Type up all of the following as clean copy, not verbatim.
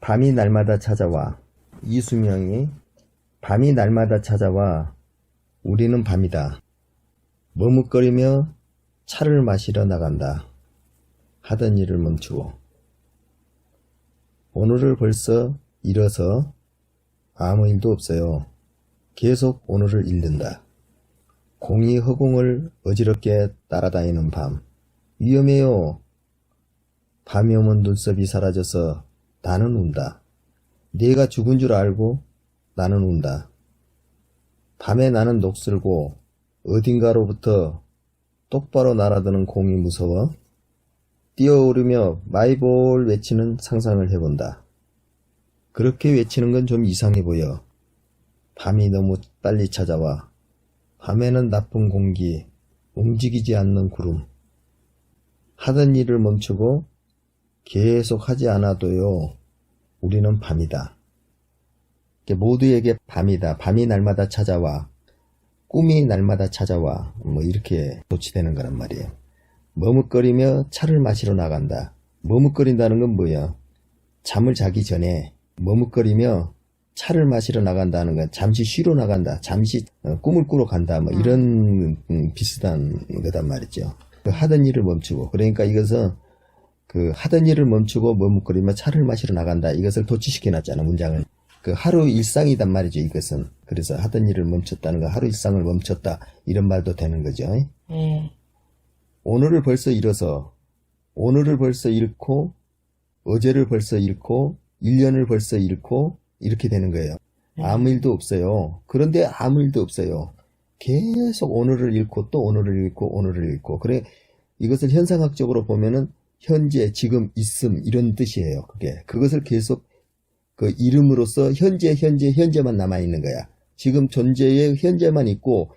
밤이 날마다 찾아와. 이수명이 밤이 날마다 찾아와 우리는 밤이다. 머뭇거리며 차를 마시러 나간다. 하던 일을 멈추고. 오늘을 벌써 잃어서 아무 일도 없어요. 계속 오늘을 잃는다. 공이 허공을 어지럽게 따라다니는 밤. 위험해요. 밤이 오면 눈썹이 사라져서 나는 운다. 네가 죽은 줄 알고 나는 운다. 밤에 나는 녹슬고 어딘가로부터 똑바로 날아드는 공이 무서워 뛰어오르며 마이볼 외치는 상상을 해본다. 그렇게 외치는 건 좀 이상해 보여. 밤이 너무 빨리 찾아와. 밤에는 나쁜 공기, 움직이지 않는 구름. 하던 일을 멈추고 계속 하지 않아도요. 우리는 밤이다. 모두에게 밤이다. 밤이 날마다 찾아와. 꿈이 날마다 찾아와. 이렇게 도치되는 거란 말이에요. 머뭇거리며 차를 마시러 나간다. 머뭇거린다는 건 뭐야? 잠을 자기 전에 머뭇거리며 차를 마시러 나간다는 건 잠시 쉬러 나간다. 잠시 꿈을 꾸러 간다. 이런 비슷한 거단 말이죠. 하던 일을 멈추고. 그러니까 이것은 하던 일을 멈추고 머뭇거리며 차를 마시러 나간다. 이것을 도치시켜놨잖아, 문장을. 하루 일상이단 말이죠, 이것은. 그래서 하던 일을 멈췄다는 거, 하루 일상을 멈췄다. 이런 말도 되는 거죠. 오늘을 벌써 잃어서, 오늘을 벌써 잃고, 어제를 벌써 잃고, 1년을 벌써 잃고, 이렇게 되는 거예요. 아무 일도 없어요. 그런데 아무 일도 없어요. 계속 오늘을 잃고, 또 오늘을 잃고, 오늘을 잃고. 그래, 이것을 현상학적으로 보면은, 현재, 지금, 있음, 이런 뜻이에요. 그것을 계속 이름으로써 현재만 남아있는 거야. 지금 존재의 현재만 있고,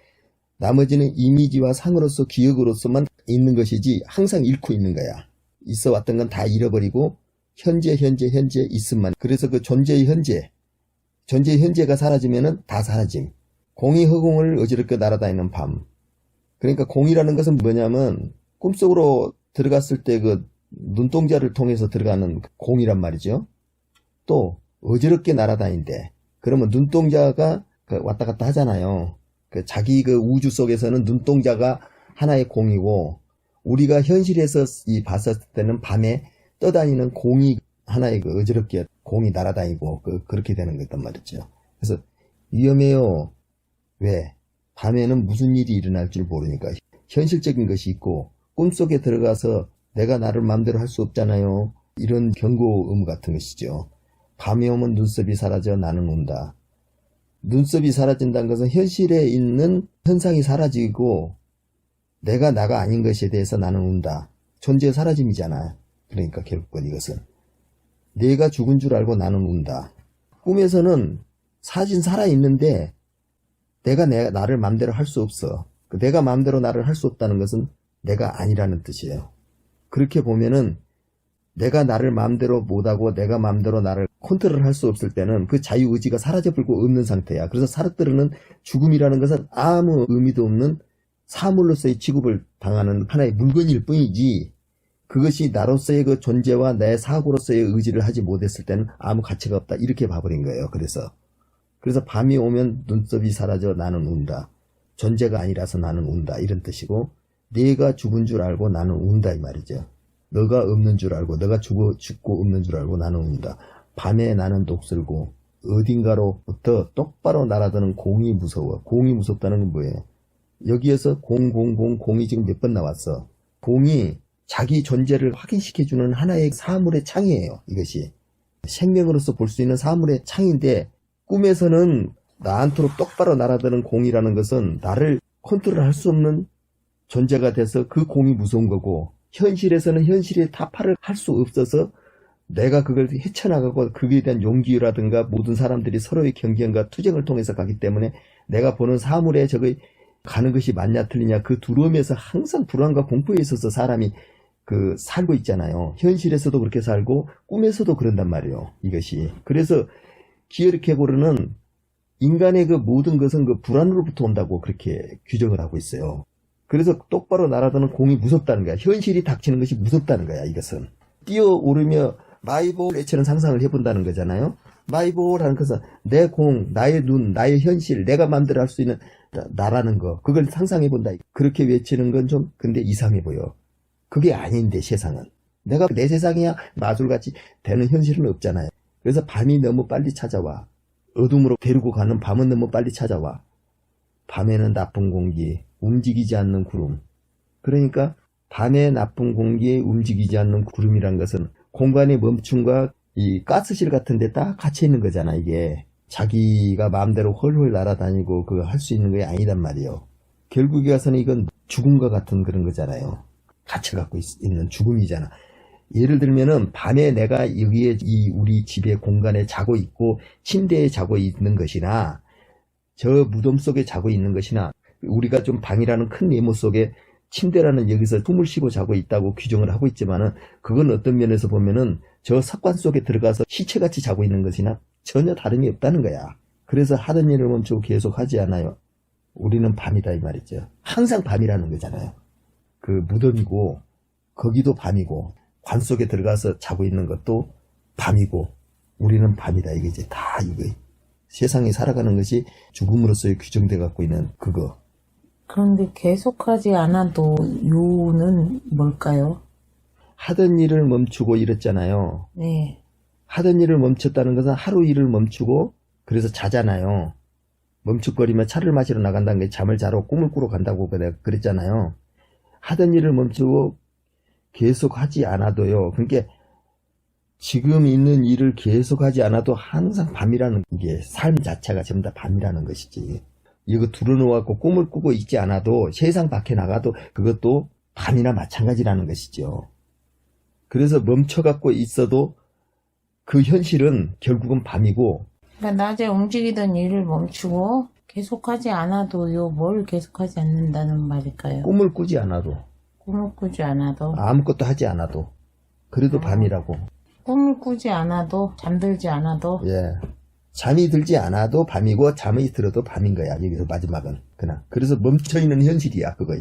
나머지는 이미지와 상으로서 기억으로서만 있는 것이지, 항상 잃고 있는 거야. 있어 왔던 건 다 잃어버리고, 현재 있음만. 그래서 존재의 현재가 사라지면은 다 사라짐. 공이 허공을 어지럽게 날아다니는 밤. 그러니까 공이라는 것은 뭐냐면, 꿈속으로 들어갔을 때 눈동자를 통해서 들어가는 공이란 말이죠. 또 어지럽게 날아다닌대. 그러면 눈동자가 왔다 갔다 하잖아요. 자기 우주 속에서는 눈동자가 하나의 공이고, 우리가 현실에서 봤을 때는 밤에 떠다니는 공이 하나의 어지럽게 공이 날아다니고 그렇게 되는 거단 말이죠. 그래서 위험해요. 왜? 밤에는 무슨 일이 일어날 줄 모르니까. 현실적인 것이 있고 꿈속에 들어가서 내가 나를 마음대로 할 수 없잖아요. 이런 경고 의무 같은 것이죠. 밤이 오면 눈썹이 사라져 나는 운다. 눈썹이 사라진다는 것은 현실에 있는 현상이 사라지고 내가 나가 아닌 것에 대해서 나는 운다. 존재의 사라짐이잖아. 그러니까 결국은 이것은 내가 죽은 줄 알고 나는 운다. 꿈에서는 사진 살아있는데 내가 나를 마음대로 할 수 없어. 내가 마음대로 나를 할 수 없다는 것은 내가 아니라는 뜻이에요. 그렇게 보면은 내가 나를 마음대로 못하고 내가 마음대로 나를 컨트롤할 수 없을 때는 그 자유의지가 사라져버리고 없는 상태야. 그래서 사르트르는 죽음이라는 것은 아무 의미도 없는 사물로서의 취급을 당하는 하나의 물건일 뿐이지, 그것이 나로서의 존재와 내 사고로서의 의지를 하지 못했을 때는 아무 가치가 없다. 이렇게 봐버린 거예요. 그래서 밤이 오면 눈썹이 사라져 나는 운다. 존재가 아니라서 나는 운다. 이런 뜻이고, 네가 죽은 줄 알고 나는 운다 이 말이죠. 너가 없는 줄 알고, 너가 죽고 없는 줄 알고 나는 운다. 밤에 나는 녹슬고 어딘가로부터 똑바로 날아드는 공이 무서워. 공이 무섭다는 건 뭐예요? 여기에서 공이 지금 몇 번 나왔어. 공이 자기 존재를 확인시켜주는 하나의 사물의 창이에요. 이것이 생명으로서 볼 수 있는 사물의 창인데, 꿈에서는 나한테로 똑바로 날아드는 공이라는 것은 나를 컨트롤할 수 없는 존재가 돼서 그 공이 무서운 거고, 현실에서는 현실의 타파를 할 수 없어서 내가 그걸 헤쳐나가고 그에 대한 용기라든가 모든 사람들이 서로의 경쟁과 투쟁을 통해서 가기 때문에 내가 보는 사물에 저거 가는 것이 맞냐 틀리냐 그 두려움에서 항상 불안과 공포에 있어서 사람이 살고 있잖아요. 현실에서도 그렇게 살고 꿈에서도 그런단 말이에요. 이것이. 그래서 기어르케고르는 인간의 모든 것은 불안으로부터 온다고 그렇게 규정을 하고 있어요. 그래서 똑바로 날아드는 공이 무섭다는 거야. 현실이 닥치는 것이 무섭다는 거야. 이것은 뛰어오르며 마이볼처럼 상상을 해본다는 거잖아요. 마이볼하는 것은 내 공, 나의 눈, 나의 현실, 내가 마음대로 할 수 있는 나라는 거, 그걸 상상해본다. 그렇게 외치는 건 좀 근데 이상해 보여. 그게 아닌데 세상은. 내가 내 세상이야 마술같이 되는 현실은 없잖아요. 그래서 밤이 너무 빨리 찾아와. 어둠으로 데리고 가는 밤은 너무 빨리 찾아와. 밤에는 나쁜 공기, 움직이지 않는 구름. 그러니까 밤에 나쁜 공기에 움직이지 않는 구름이란 것은 공간의 멈춤과 이 가스실 같은 데 딱 갇혀 있는 거잖아. 이게 자기가 마음대로 헐헐 날아다니고 그거 할 수 있는 게 아니단 말이에요. 결국에 가서는 이건 죽음과 같은 그런 거잖아요. 갇혀갖고 있는 죽음이잖아. 예를 들면은 밤에 내가 여기에 이 우리 집의 공간에 자고 있고 침대에 자고 있는 것이나 저 무덤 속에 자고 있는 것이나 우리가 좀 방이라는 큰 네모 속에 침대라는 여기서 숨을 쉬고 자고 있다고 규정을 하고 있지만은 그건 어떤 면에서 보면은 저 석관 속에 들어가서 시체같이 자고 있는 것이나 전혀 다름이 없다는 거야. 그래서 하던 일을 멈추고 계속 하지 않아요. 우리는 밤이다 이 말이죠. 항상 밤이라는 거잖아요. 그 무덤이고 거기도 밤이고 관 속에 들어가서 자고 있는 것도 밤이고 우리는 밤이다. 이게 이제 다 이거 세상에 살아가는 것이 죽음으로서의 규정돼 갖고 있는 그거. 그런데 계속하지 않아도 요는 뭘까요? 하던 일을 멈추고 이랬잖아요. 네. 하던 일을 멈췄다는 것은 하루 일을 멈추고 그래서 자잖아요. 멈칫거리면 차를 마시러 나간다는 게 잠을 자러 꿈을 꾸러 간다고 내가 그랬잖아요. 하던 일을 멈추고 계속 하지 않아도요. 그러니까 지금 있는 일을 계속 하지 않아도 항상 밤이라는 게 삶 자체가 전부 다 밤이라는 것이지. 이거 두려놓고 꿈을 꾸고 있지 않아도 세상 밖에 나가도 그것도 밤이나 마찬가지라는 것이죠. 그래서 멈춰갖고 있어도 그 현실은 결국은 밤이고. 그러니까 낮에 움직이던 일을 멈추고 계속하지 않아도요. 뭘 계속하지 않는다는 말일까요? 꿈을 꾸지 않아도. 꿈을 꾸지 않아도. 아무것도 하지 않아도. 그래도 밤이라고. 꿈을 꾸지 않아도, 잠들지 않아도. 예. 잠이 들지 않아도 밤이고 잠이 들어도 밤인 거야. 여기서 마지막은. 그냥. 그래서 멈춰있는 현실이야. 그거.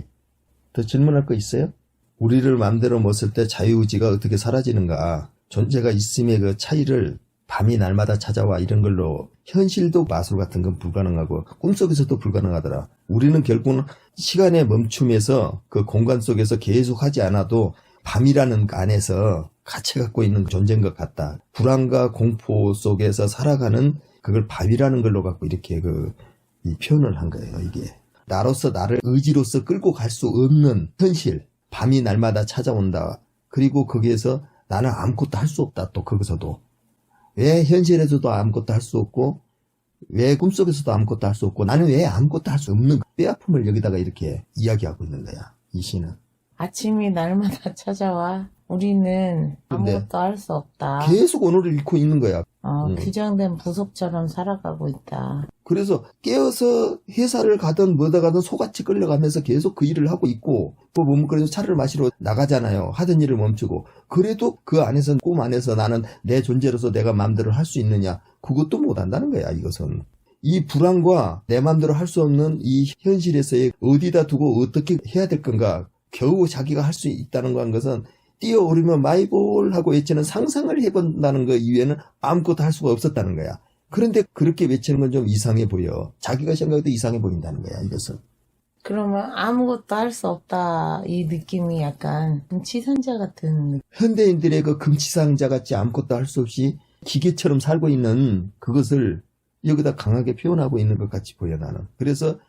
더 질문할 거 있어요? 우리를 마음대로 못 쓸 때 자유의지가 어떻게 사라지는가. 존재가 있음의 그 차이를 밤이 날마다 찾아와 이런 걸로 현실도 마술 같은 건 불가능하고 꿈속에서도 불가능하더라. 우리는 결국은 시간의 멈춤에서 그 공간 속에서 계속 하지 않아도 밤이라는 안에서 같이 갖고 있는 존재인 것 같다. 불안과 공포 속에서 살아가는 그걸 밤이라는 걸로 갖고 이렇게 이 표현을 한 거예요. 이게 나로서 나를 의지로서 끌고 갈 수 없는 현실. 밤이 날마다 찾아온다. 그리고 거기에서 나는 아무것도 할 수 없다. 또 거기서도 왜 현실에서도 아무것도 할 수 없고 왜 꿈속에서도 아무것도 할 수 없고 나는 왜 아무것도 할 수 없는 뼈아픔을 여기다가 이렇게 이야기하고 있는 거야. 이 시는. 아침이 날마다 찾아와. 우리는 아무것도 할 수 없다. 계속 오늘을 잃고 있는 거야. 규정된 부속처럼 살아가고 있다. 그래서 깨어서 회사를 가든 뭐다 가든 소같이 끌려가면서 계속 그 일을 하고 있고 또 보면 그래서 차를 마시러 나가잖아요. 하던 일을 멈추고. 그래도 그 안에서 꿈 안에서 나는 내 존재로서 내가 마음대로 할 수 있느냐. 그것도 못한다는 거야. 이것은. 이 불안과 내 마음대로 할 수 없는 이 현실에서의 어디다 두고 어떻게 해야 될 건가. 겨우 자기가 할 수 있다는 것은 뛰어오르면 마이볼 하고 외치는 상상을 해본다는 것 이외에는 아무것도 할 수가 없었다는 거야. 그런데 그렇게 외치는 건 좀 이상해 보여. 자기가 생각해도 이상해 보인다는 거야, 이것은. 그러면 아무것도 할 수 없다. 이 느낌이 약간 금치상자 같은. 현대인들의 그 금치상자 같이 아무것도 할 수 없이 기계처럼 살고 있는 그것을 여기다 강하게 표현하고 있는 것 같이 보여, 나는. 그래서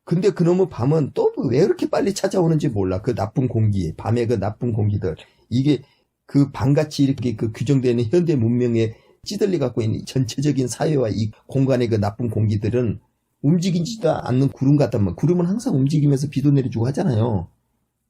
근데 그놈의 밤은 또 왜 이렇게 빨리 찾아오는지 몰라. 그 나쁜 공기, 밤의 그 나쁜 공기들. 이게 그 밤같이 이렇게 그 규정되는 현대 문명에 찌들려 갖고 있는 전체적인 사회와 이 공간의 그 나쁜 공기들은 움직이지도 않는 구름 같단 구름은 항상 움직이면서 비도 내려주고 하잖아요.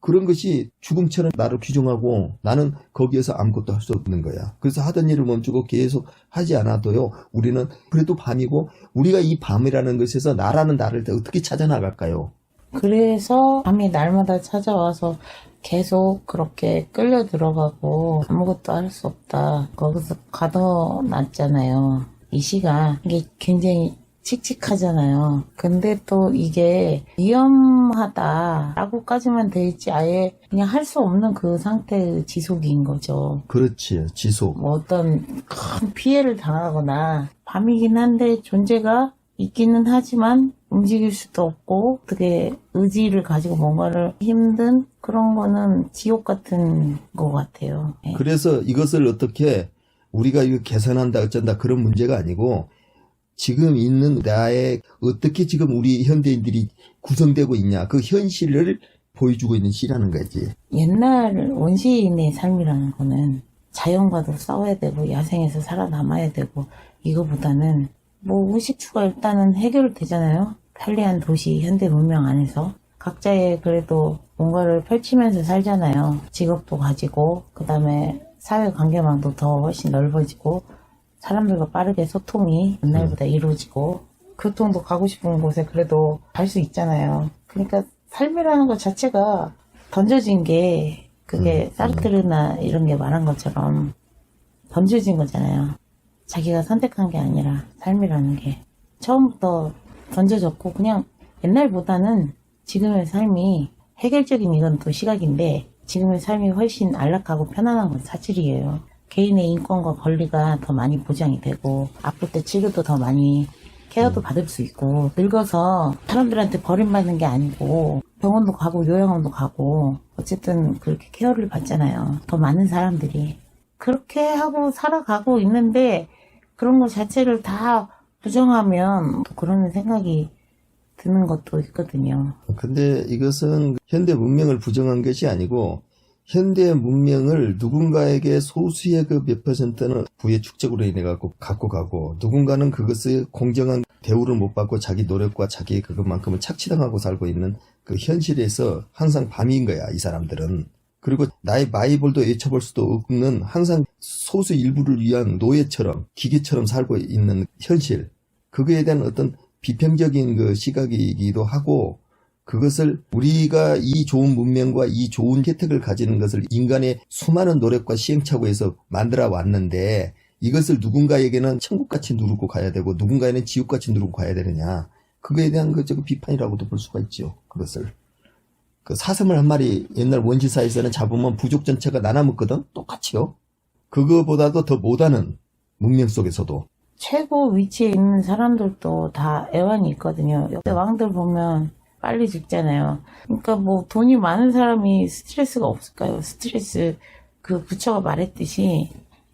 그런 것이 죽음처럼 나를 규정하고 나는 거기에서 아무것도 할 수 없는 거야. 그래서 하던 일을 멈추고 계속 하지 않아도요. 우리는 그래도 밤이고 우리가 이 밤이라는 것에서 나라는 나를 어떻게 찾아나갈까요? 그래서 밤이 날마다 찾아와서 계속 그렇게 끌려 들어가고 아무것도 할 수 없다. 거기서 가둬놨잖아요. 이 시가 이게 굉장히 칙칙하잖아요. 근데 또 이게 위험 위험하다라고까지만 돼 있지 아예 그냥 할 수 없는 그 상태의 지속인 거죠. 그렇지. 지속. 뭐 어떤 큰 피해를 당하거나 밤이긴 한데 존재가 있기는 하지만 움직일 수도 없고 어떻게 의지를 가지고 뭔가를 힘든 그런 거는 지옥 같은 것 같아요. 네. 그래서 이것을 어떻게 우리가 이거 개선한다 어쩐다 그런 문제가 아니고 지금 있는 나의 어떻게 지금 우리 현대인들이 구성되고 있냐 그 현실을 보여주고 있는 시라는 거지. 옛날 원시인의 삶이라는 거는 자연과도 싸워야 되고 야생에서 살아남아야 되고 이거보다는 뭐 의식주가 일단은 해결되잖아요. 편리한 도시 현대 문명 안에서 각자의 그래도 뭔가를 펼치면서 살잖아요. 직업도 가지고 그 다음에 사회관계망도 더 훨씬 넓어지고 사람들과 빠르게 소통이 옛날보다 이루어지고 교통도 가고 싶은 곳에 그래도 갈 수 있잖아요. 그러니까 삶이라는 것 자체가 던져진 게 그게 사르트르나 이런 게 말한 것처럼 던져진 거잖아요. 자기가 선택한 게 아니라 삶이라는 게 처음부터 던져졌고 그냥 옛날보다는 지금의 삶이 해결적인 이건 또 시각인데 지금의 삶이 훨씬 안락하고 편안한 건 사실이에요. 개인의 인권과 권리가 더 많이 보장이 되고 아플 때 치료도 더 많이 케어도 받을 수 있고 늙어서 사람들한테 버림받는 게 아니고 병원도 가고 요양원도 가고 어쨌든 그렇게 케어를 받잖아요. 더 많은 사람들이 그렇게 하고 살아가고 있는데 그런 것 자체를 다 부정하면 또 그런 생각이 드는 것도 있거든요. 근데 이것은 현대 문명을 부정한 것이 아니고 현대 문명을 누군가에게 소수의 그 몇 퍼센트는 부의 축적으로 인해 갖고 가고 누군가는 그것을 공정한 대우를 못 받고 자기 노력과 자기 그것만큼을 착취당하고 살고 있는 그 현실에서 항상 밤인 거야 이 사람들은. 그리고 나의 마이볼도 외쳐볼 수도 없는 항상 소수 일부를 위한 노예처럼 기계처럼 살고 있는 현실 그거에 대한 어떤 비평적인 그 시각이기도 하고 그것을 우리가 이 좋은 문명과 이 좋은 혜택을 가지는 것을 인간의 수많은 노력과 시행착오에서 만들어 왔는데 이것을 누군가에게는 천국같이 누르고 가야 되고 누군가에는 지옥같이 누르고 가야 되느냐 그거에 대한 그 비판이라고도 볼 수가 있죠. 그것을 그 사슴을 한 마리 옛날 원시사에서는 잡으면 부족 전체가 나눠먹거든 똑같이요. 그거보다도 더 못하는 문명 속에서도 최고 위치에 있는 사람들도 다 애환이 있거든요. 역대 왕들 보면 빨리 죽잖아요. 그러니까 뭐 돈이 많은 사람이 스트레스가 없을까요? 스트레스 그 부처가 말했듯이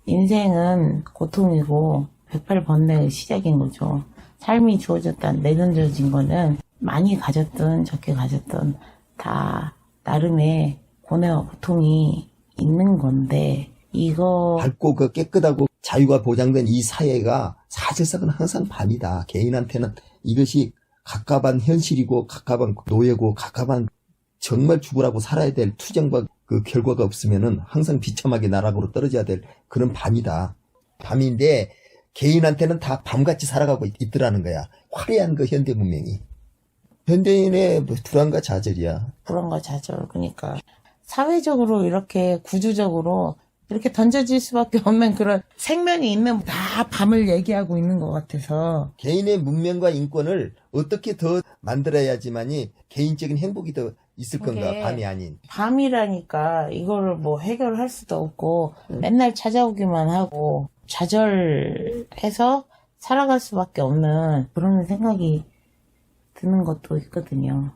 인생은 고통이고 108번뇌의 시작인 거죠. 삶이 주어졌다 내던져진 거는 많이 가졌든 적게 가졌든 다 나름의 고뇌와 고통이 있는 건데 이거 밝고 그 깨끗하고 자유가 보장된 이 사회가 사실상은 항상 밤이다. 개인한테는 이것이 갑갑한 현실이고 갑갑한 노예고 갑갑한 정말 죽으라고 살아야 될 투쟁과 그 결과가 없으면은 항상 비참하게 나락으로 떨어져야 될 그런 밤이다. 밤인데 개인한테는 다 밤같이 살아가고 있더라는 거야. 화려한 그 현대 문명이. 현대인의 뭐 불안과 좌절이야. 불안과 좌절. 그러니까 사회적으로 이렇게 구조적으로 이렇게 던져질 수밖에 없는 그런 생명이 있는 다 밤을 얘기하고 있는 것 같아서 개인의 문명과 인권을 어떻게 더 만들어야지만이 개인적인 행복이 더 있을 건가 그게 밤이 아닌. 밤이라니까 이거를 뭐 해결할 수도 없고 맨날 찾아오기만 하고 좌절해서 살아갈 수밖에 없는 그런 생각이 드는 것도 있거든요.